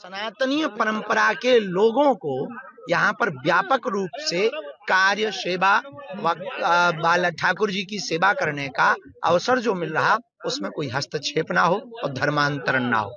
सनातनीय परंपरा के लोगों को यहाँ पर व्यापक रूप से कार्य सेवा बाला ठाकुर जी की सेवा करने का अवसर जो मिल रहा, उसमें कोई हस्तक्षेप ना हो और धर्मांतरण ना हो।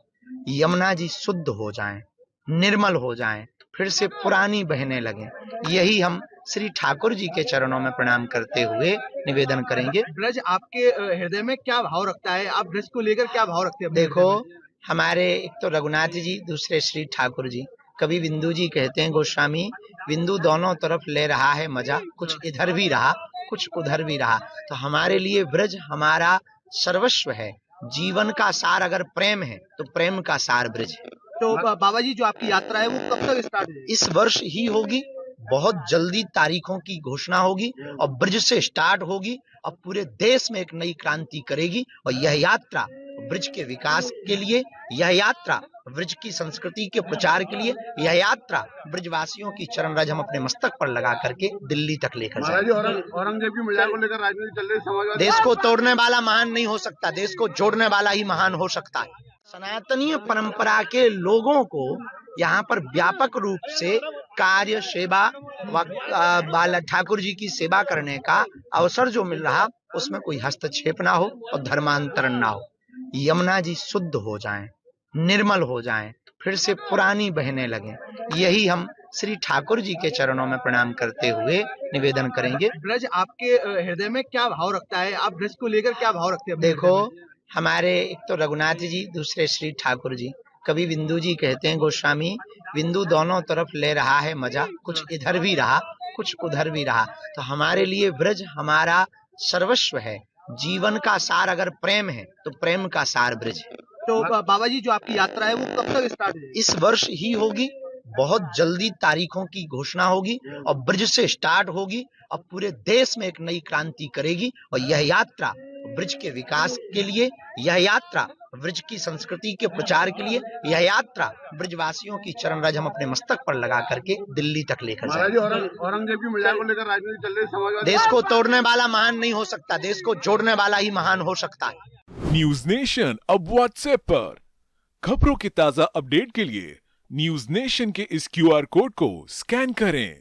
यमुना जी शुद्ध हो जाएं, निर्मल हो जाएं, फिर से पुरानी बहने लगें, यही हम श्री ठाकुर जी के चरणों में प्रणाम करते हुए निवेदन करेंगे। ब्रज आपके हृदय में क्या भाव रखता है? आप ब्रज को लेकर क्या भाव रखते हैं अपने देखो, हृदय में? हमारे एक तो रघुनाथ जी, दूसरे श्री ठाकुर जी। कभी बिंदु जी कहते हैं, गोस्वामी बिंदु दोनों तरफ ले रहा है मजा, कुछ इधर भी रहा कुछ उधर भी रहा। तो हमारे लिए ब्रज हमारा सर्वस्व है। जीवन का सार अगर प्रेम है तो प्रेम का सार ब्रज है। तो बाबा जी, जो आपकी यात्रा है वो कब तक स्टार्ट है? इस वर्ष ही होगी, बहुत जल्दी तारीखों की घोषणा होगी और ब्रज से स्टार्ट होगी और पूरे देश में एक नई क्रांति करेगी। और यह यात्रा ब्रज के विकास के लिए, यह यात्रा ब्रज की संस्कृति के प्रचार के लिए, यह यात्रा ब्रजवासियों की चरण रज हम अपने मस्तक पर लगा करके दिल्ली तक लेकर जाएंगे। औरंगजेब की मजाक को लेकर राजनीति चल रही, समाजवादी। देश को तोड़ने वाला महान नहीं हो सकता, देश को जोड़ने वाला ही महान हो सकता है। सनातनीय परंपरा के लोगों को यहाँ पर व्यापक रूप से कार्य सेवा बाला ठाकुर जी की सेवा करने का अवसर जो मिल रहा, उसमें कोई हस्तक्षेप ना हो और धर्मांतरण ना हो। यमुना जी शुद्ध हो जाएं, निर्मल हो जाएं, फिर से पुरानी बहने लगें, यही हम श्री ठाकुर जी के चरणों में प्रणाम करते हुए निवेदन करेंगे। ब्रज आपके हृदय में क्या भाव रखता है? आप ब्रज को लेकर क्या भाव रखते हैं अपने देखो, हृदय में? हमारे एक तो रघुनाथ जी, दूसरे श्री ठाकुर जी। कभी बिंदु जी कहते हैं, गोस्वामी बिंदु दोनों तरफ ले रहा है मजा, कुछ इधर भी रहा कुछ उधर भी रहा। तो हमारे लिए ब्रज हमारा सर्वस्व है। जीवन का सार अगर प्रेम है तो प्रेम का सार ब्रज है। तो बाबा जी, जो आपकी यात्रा है वो कब तक स्टार्ट है? इस वर्ष ही होगी, बहुत जल्दी तारीखों की घोषणा होगी और ब्रज से स्टार्ट होगी और पूरे देश में एक नई क्रांति करेगी। और यह यात्रा ब्रज के विकास के लिए, यह यात्रा ब्रज की संस्कृति के प्रचार के लिए, यह यात्रा ब्रजवासियों की चरण रज हम अपने मस्तक पर लगा करके दिल्ली तक लेकर जाएंगे। औरंगजेब की मजाक को लेकर राजनीति चल रही, समाजवादी। देश को तोड़ने वाला महान नहीं हो सकता, देश को जोड़ने वाला ही महान हो सकता है। न्यूज नेशन अब व्हाट्सएप पर खबरों की ताजा अपडेट के लिए न्यूज नेशन के इस QR कोड को स्कैन करें।